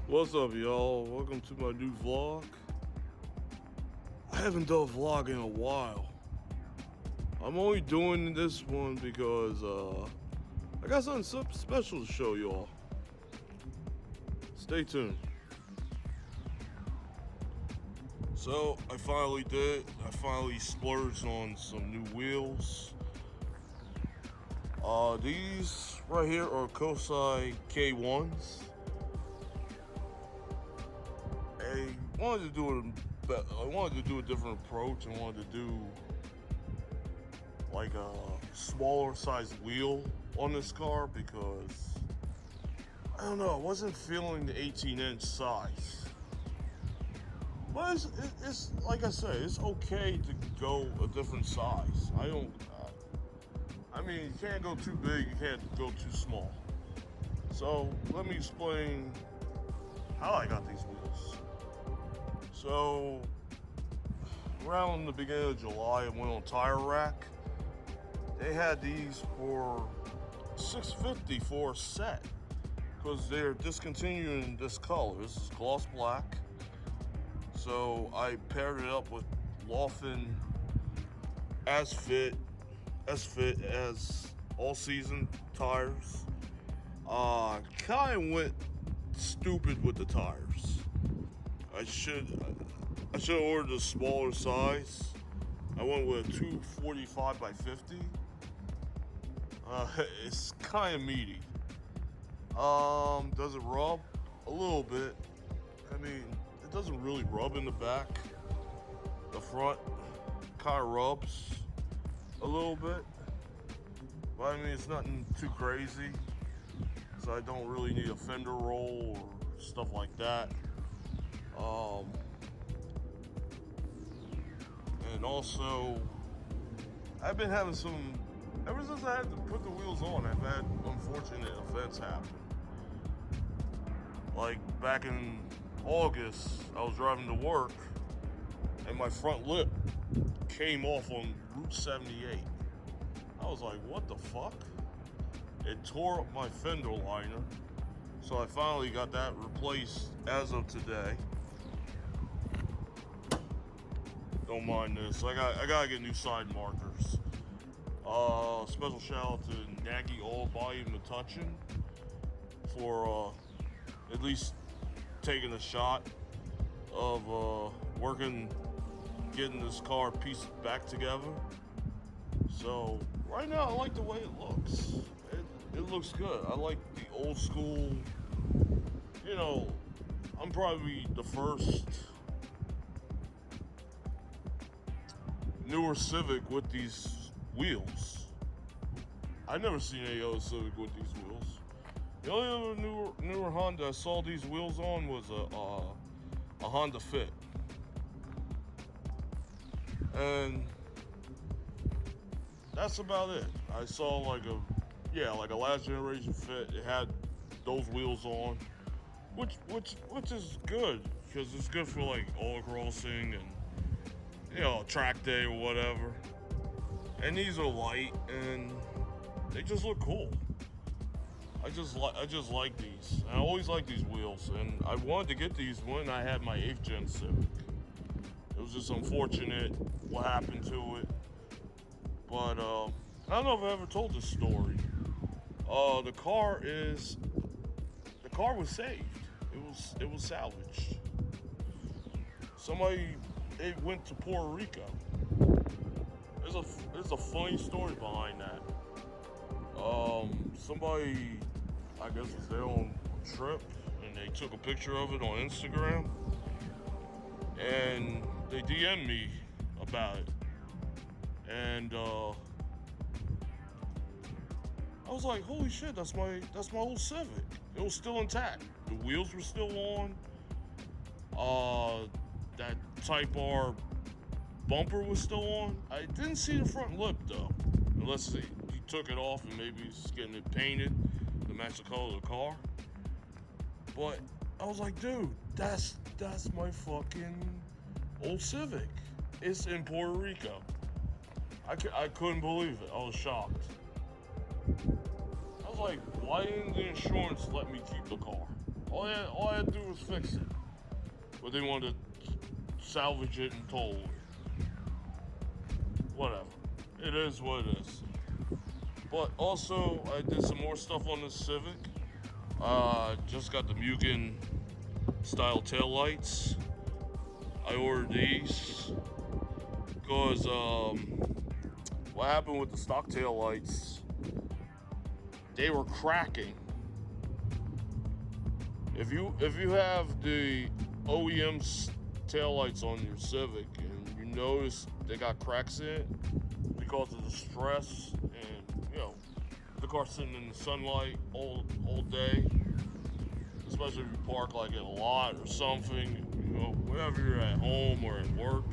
What's up, y'all? Welcome to my new vlog. I haven't done a vlog in a while. I'm only doing this one because I got something special to show y'all. Stay tuned. So I finally did. I finally splurged on some new wheels. These right here are Kosai K1s. I wanted to do a different approach. I wanted to do like a smaller size wheel on this car because I don't know, I wasn't feeling the 18-inch size. But it's like I said, it's okay to go a different size. I mean, you can't go too big, you can't go too small. So let me explain how I got these wheels. So around the beginning of July, I went on Tire Rack. They had these for $650 for a set because they're discontinuing this color. This is gloss black. So I paired it up with Lawfin S-Fit as all season tires. Kind of went stupid with the tires. I should have ordered a smaller size. I went with a 245 by 50. It's kind of meaty. Does it rub? A little bit. I mean, it doesn't really rub in the back. The front kind of rubs a little bit. But I mean, it's nothing too crazy. So I don't really need a fender roll or stuff like that. And also, I've been having ever since I had to put the wheels on, I've had unfortunate events happen. Like back in August, I was driving to work and my front lip came off on Route 78. I was like, what the fuck? It tore up my fender liner. So I finally got that replaced as of today. Don't mind this. I gotta get new side markers. Special shout out to Nagy Old Body Metuchin for at least taking a shot of getting this car pieced back together. So right now I like the way it looks. It looks good. I like the old school. You know, I'm probably the first newer Civic with these wheels. I never seen any other Civic with these wheels. The only other newer Honda I saw these wheels on was a Honda Fit, and that's about it. I saw like a last generation Fit. It had those wheels on, which is good because it's good for like all crossing and track day or whatever. And these are light and they just look cool. I just like these. I always like these wheels, and I wanted to get these when I had my 8th gen Civic. It was just unfortunate what happened to it. But I don't know if I ever told this story. The car was saved. It was salvaged. It went to Puerto Rico. There's a funny story behind that. Somebody, I guess, was there on a trip and they took a picture of it on Instagram and they DM'd me about it. And I was like, holy shit, that's my old Civic. It was still intact. The wheels were still on. That Type R bumper was still on. I didn't see the front lip though, unless he took it off and maybe he's getting it painted to match the color of the car. But I was like, dude, that's my fucking old Civic. It's in Puerto Rico. I couldn't believe it. I was shocked. I was like, why didn't the insurance let me keep the car? All I had to do was fix it. But they wanted to salvage it and total it. Whatever. It is what it is. But also, I did some more stuff on the Civic. Just got the Mugen style taillights. I ordered these because what happened with the stock taillights? They were cracking. If you have the OEM taillights on your Civic and you notice they got cracks in it because of the stress and the car sitting in the sunlight all day, especially if you park like at a lot or something, wherever you're at home or at work.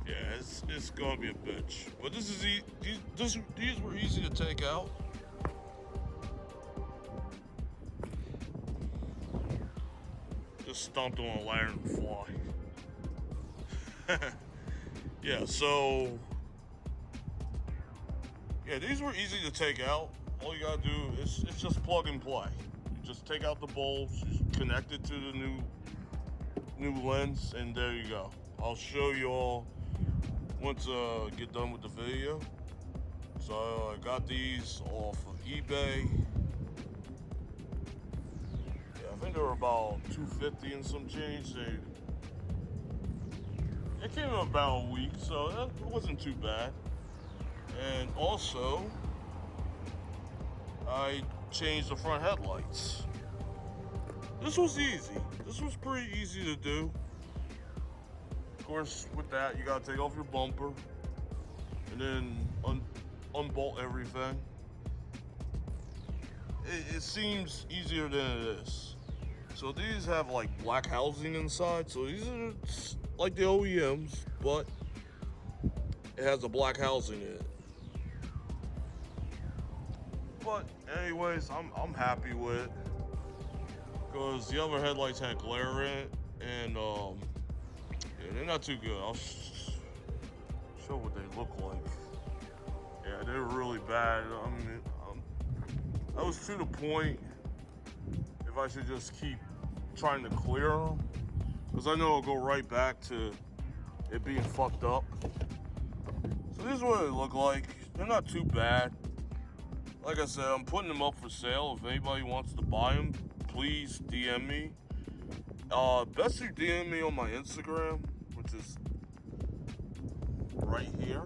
Yeah, it's gonna be a bitch. But these were easy to take out. Just stomped on a ladder and fly. Yeah, so these were easy to take out. All you gotta do is it's just plug and play. You just take out the bulbs, you connect it to the new lens, and there you go. I'll show you all once I get done with the video. So I got these off of eBay. Yeah, I think they were about $250 and some change. It came in about a week, so that wasn't too bad. And also, I changed the front headlights. This was easy. This was pretty easy to do. Of course, with that, you gotta take off your bumper and then unbolt everything. It seems easier than it is. So these have like black housing inside. So these are like the OEMs, but it has a black housing in it. But anyways, I'm happy with it because the other headlights had glare in it, and they're not too good. I'll show what they look like. Yeah, they're really bad. I mean, I was to the point if I should just keep trying to clear them, because I know it'll go right back to it being fucked up. So this is what they look like. They're not too bad. Like I said, I'm putting them up for sale. If anybody wants to buy them, please DM me. Best you DM me on my Instagram, which is right here.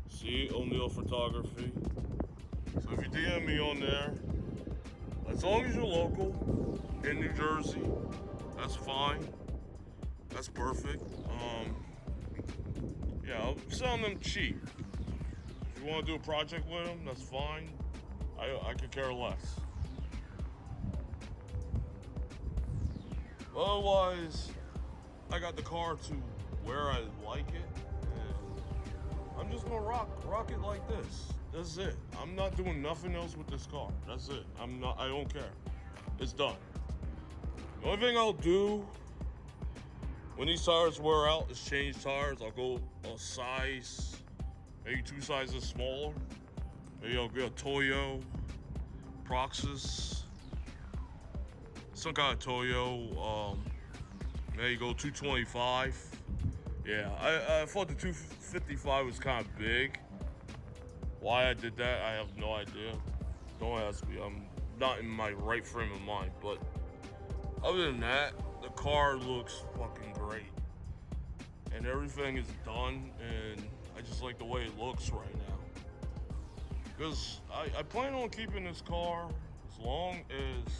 See, O'Neill Photography. So if you DM me on there, as long as you're local in New Jersey, that's fine. That's perfect. Yeah, I'm selling them cheap. If you want to do a project with them, that's fine. I could care less. Otherwise, I got the car to where I like it, and I'm just gonna rock it like this. That's it. I'm not doing nothing else with this car. That's it. I don't care. It's done. The only thing I'll do when these tires wear out is change tires. I'll go a size, maybe 2 sizes smaller. Maybe I'll get a Toyo, Proxys, some kind of Toyo. Maybe go 225. Yeah, I thought the 255 was kind of big. Why I did that, I have no idea. Don't ask me. I'm not in my right frame of mind. But other than that, the car looks fucking great. And everything is done, and I just like the way it looks right now. Because I plan on keeping this car as long as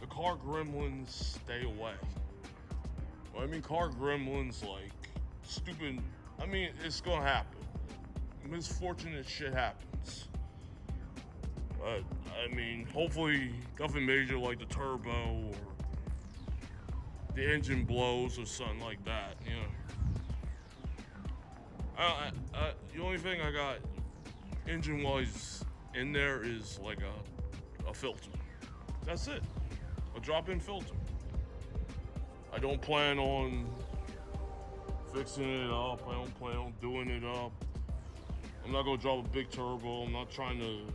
the car gremlins stay away. Well, I mean car gremlins, like stupid, I mean, it's gonna happen. Misfortunate shit happens. But, I mean, hopefully nothing major like the turbo or the engine blows or something like that, you know. The only thing I got engine-wise in there is like a filter. That's it. A drop-in filter. I don't plan on fixing it up. I don't plan on doing it up. I'm not gonna drop a big turbo. I'm not trying to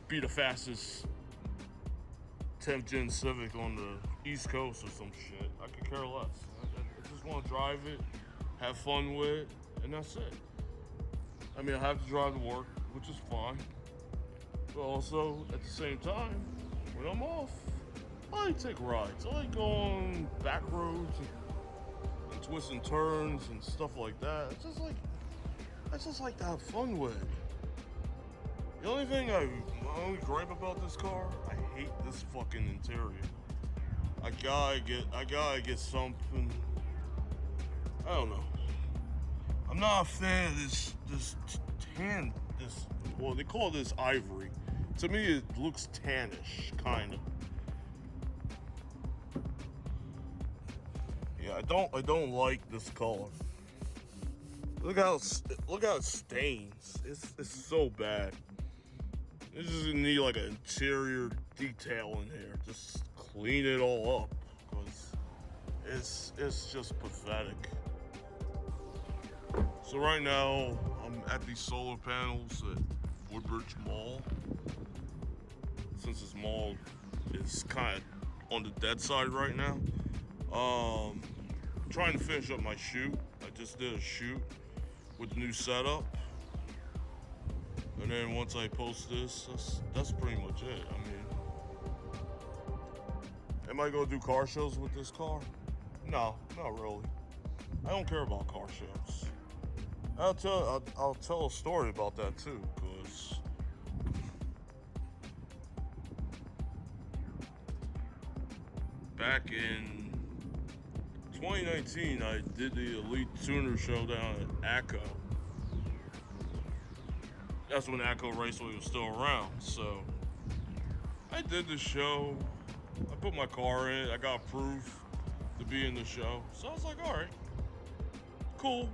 be the fastest 10th gen Civic on the East Coast or some shit. I could care less. I just want to drive it, have fun with it, and that's it. I mean, I have to drive to work, which is fine. But also, at the same time, when I'm off, I like to take rides. I like going back roads and twists and turns and stuff like that. I just like to have fun with it. The only thing my only gripe about this car, I hate this fucking interior. I gotta get something. I don't know. I'm not a fan of this tan. Well, they call this ivory. To me, it looks tannish, kind of. Yeah, I don't like this color. Look how it stains. It's so bad. This is gonna need like an interior detail in here. Just clean it all up, because it's just pathetic. So right now I'm at these solar panels at Woodbridge Mall. Since this mall is kind of on the dead side right now, trying to finish up my shoot. I just did a shoot with the new setup. And then once I post this, that's pretty much it. I mean, am I gonna do car shows with this car? No, not really. I don't care about car shows. I'll tell a story about that too, because back in 2019, I did the Elite Tuner show down at ACO. That's when ACO Raceway was still around. So I did the show. I put my car in. I got proof to be in the show. So I was like, all right, cool.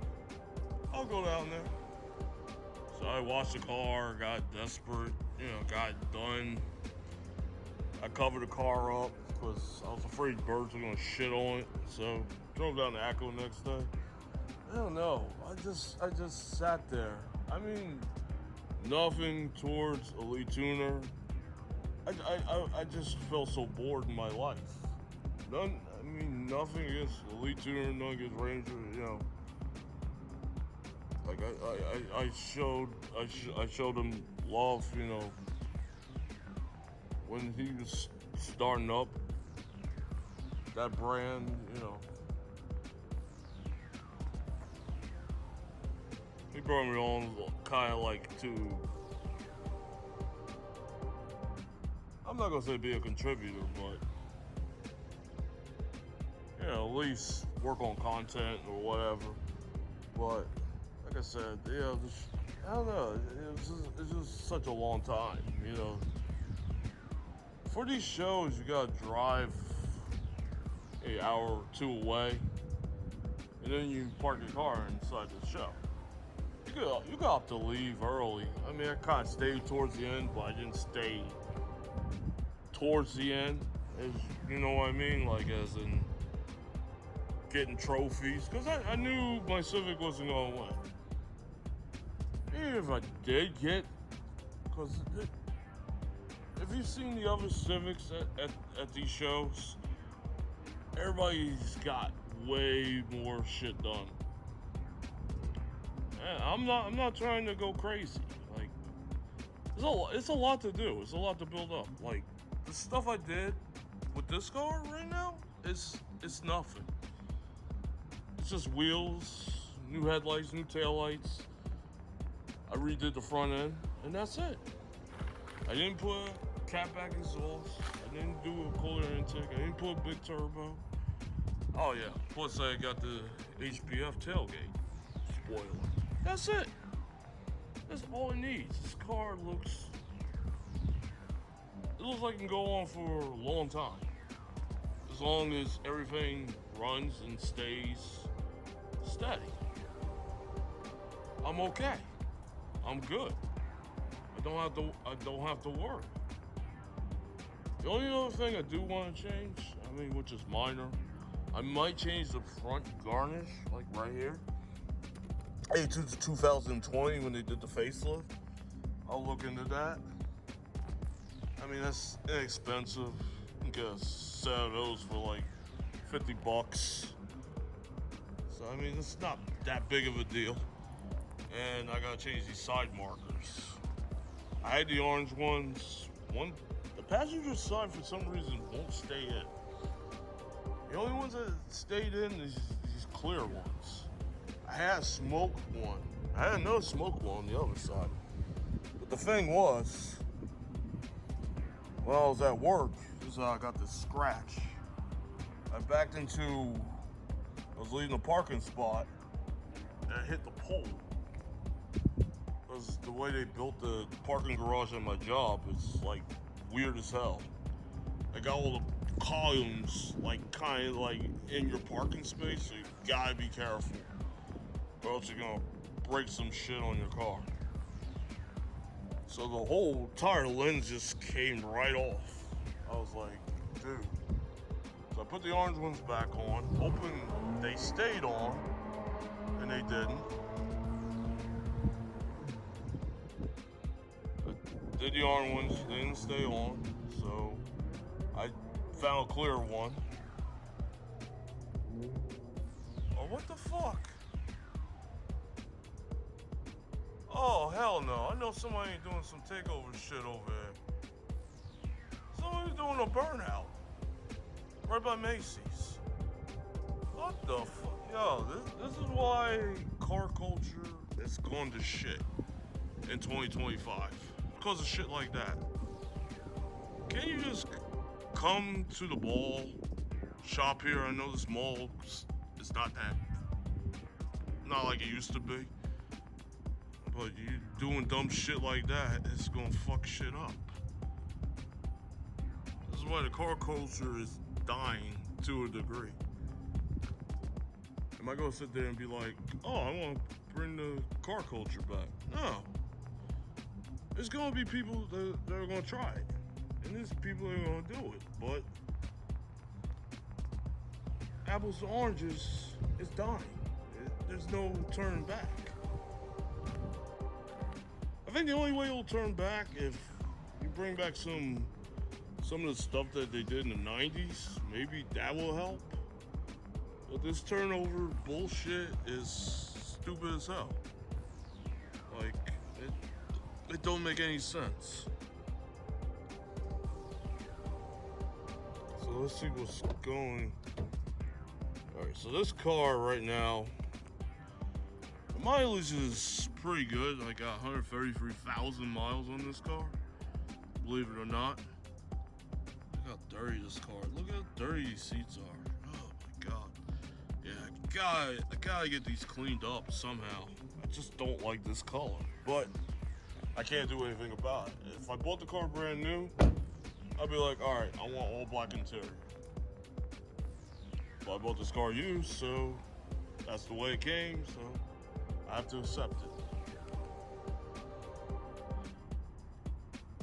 I'll go down there. So I washed the car, got desperate, got it done. I covered the car up because I was afraid birds were gonna shit on it. So drove down to ACO next day. I don't know. I just sat there. I mean, nothing towards Elite Tuner. I just felt so bored in my life. Nothing against Elite Tuner, nothing against Ranger, Like I showed him love, when he was starting up that brand, He brought me on kind of like to, I'm not gonna say be a contributor, but at least work on content or whatever. But like I said, I don't know. It's just such a long time, For these shows, you gotta drive an hour or two away, and then you park your car inside the show. You got to leave early. I mean, I kind of stayed towards the end, but I didn't stay towards the end. You know what I mean? Like, as in getting trophies. Because I knew my Civic wasn't going to win. Even if I did get... Because if you've seen the other Civics at these shows, everybody's got way more shit done. I'm not trying to go crazy. Like, it's a lot to do. It's a lot to build up. Like, the stuff I did with this car right now, it's nothing. It's just wheels, new headlights, new taillights. I redid the front end, and that's it. I didn't put a catback exhaust. I didn't do a cooler intake. I didn't put a big turbo. Oh yeah, plus I got the HPF tailgate spoiler. That's it. That's all it needs. This car looks like it can go on for a long time. As long as everything runs and stays steady. I'm okay. I'm good. I don't have to worry. The only other thing I do want to change, which is minor, I might change the front garnish, like right here. to 2020 when they did the facelift. I'll look into that. I mean, that's inexpensive. You can get a set of those for like $50. So I mean, it's not that big of a deal. And I gotta change these side markers. I had the orange ones. The passenger side for some reason won't stay in. The only ones that stayed in is these clear ones. I had a smoke one. I had another smoke one on the other side. But the thing was, when I was at work, this is how I got this scratch. I was leaving the parking spot, and I hit the pole. Because the way they built the parking garage at my job is like weird as hell. They got all the columns like kind of like in your parking space, so you gotta be careful, or else you're gonna break some shit on your car. So the whole tire lens just came right off. I was like, dude. So I put the orange ones back on, hoping they stayed on, and they didn't. I did the orange ones, they didn't stay on, so I found a clear one. Oh, what the fuck? Oh, hell no. I know somebody doing some takeover shit over there. Somebody's doing a burnout. Right by Macy's. What the fuck? Yo, this is why car culture is going to shit in 2025. Because of shit like that. Can't you just come to the mall, shop here? I know this mall is not like it used to be. But you doing dumb shit like that, it's gonna fuck shit up. This is why the car culture is dying to a degree. Am I gonna sit there and be like, oh, I wanna bring the car culture back? No. There's gonna be people that are gonna try it. And there's people that are gonna do it. But apples to oranges is dying. There's no turning back. I think the only way it'll turn back if you bring back some of the stuff that they did in the 90s. Maybe that will help. But this turnover bullshit is stupid as hell. Like, it don't make any sense. So let's see what's going. Alright, so this car right now, the mileage is pretty good. I got 133,000 miles on this car. Believe it or not. Look how dirty this car. Look how dirty these seats are. Oh my god. Yeah, I gotta get these cleaned up somehow. I just don't like this color. But I can't do anything about it. If I bought the car brand new, I'd be like, alright, I want all black interior. But I bought this car used, so that's the way it came, so I have to accept it.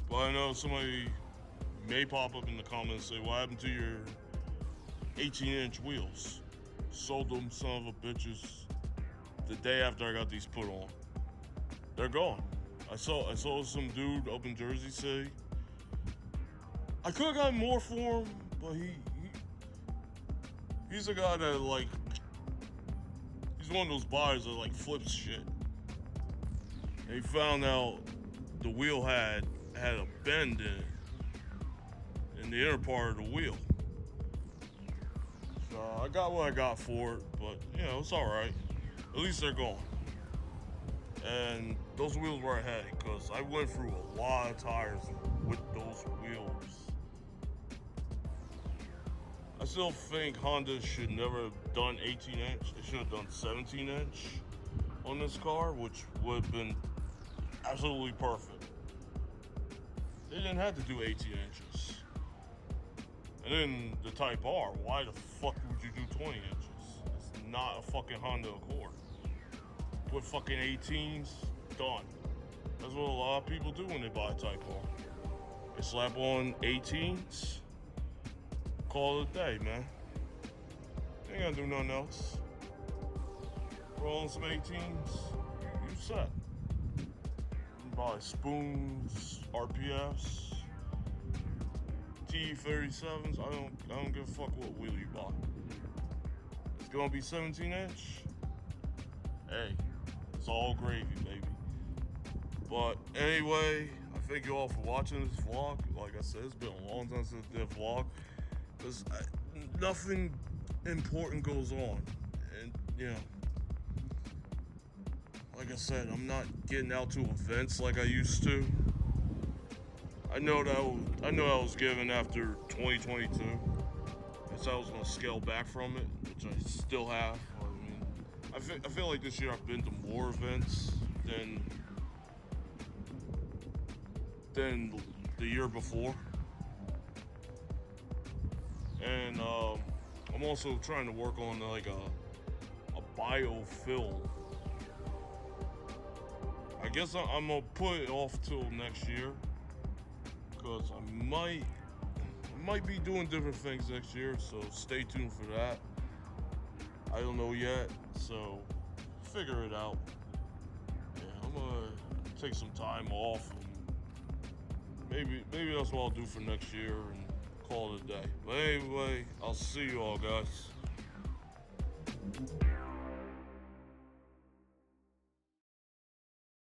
But I know somebody may pop up in the comments and say, what happened to your 18-inch wheels? Sold them son of a bitches the day after I got these put on. They're gone. I saw some dude up in Jersey say, I could have gotten more for him, but he's a guy that like, he's one of those buyers that like flips shit. And he found out the wheel had a bend in the inner part of the wheel. So I got what I got for it, but you know, it's alright. At least they're gone. And those wheels were a headache because I went through a lot of tires with those wheels. I still think Honda should never have done 18-inch. They should have done 17-inch on this car, which would have been absolutely perfect. They didn't have to do 18 inches. And then the Type R, why the fuck would you do 20 inches? It's not a fucking Honda Accord. Put fucking 18s, done. That's what a lot of people do when they buy a Type R. They slap on 18s, call it a day, man. They ain't gonna do nothing else. rolling some 18s, you set. You can buy spoons, RPS, T37s. I don't give a fuck what wheel you buy. It's gonna be 17-inch. Hey, it's all gravy, baby. But anyway, I thank you all for watching this vlog. Like I said, it's been a long time since I did a vlog, because nothing important goes on. And, you know, like I said, I'm not getting out to events like I used to. I know that I was given after 2022. I was gonna scale back from it, which I still have. I mean, I feel like this year I've been to more events than the year before. And I'm also trying to work on like a biofill. I guess I'm gonna put it off till next year, because I might be doing different things next year, so stay tuned for that. I don't know yet, so figure it out. Yeah, I'm gonna take some time off, and maybe that's what I'll do for next year and call it a day. But anyway, I'll see you all, guys.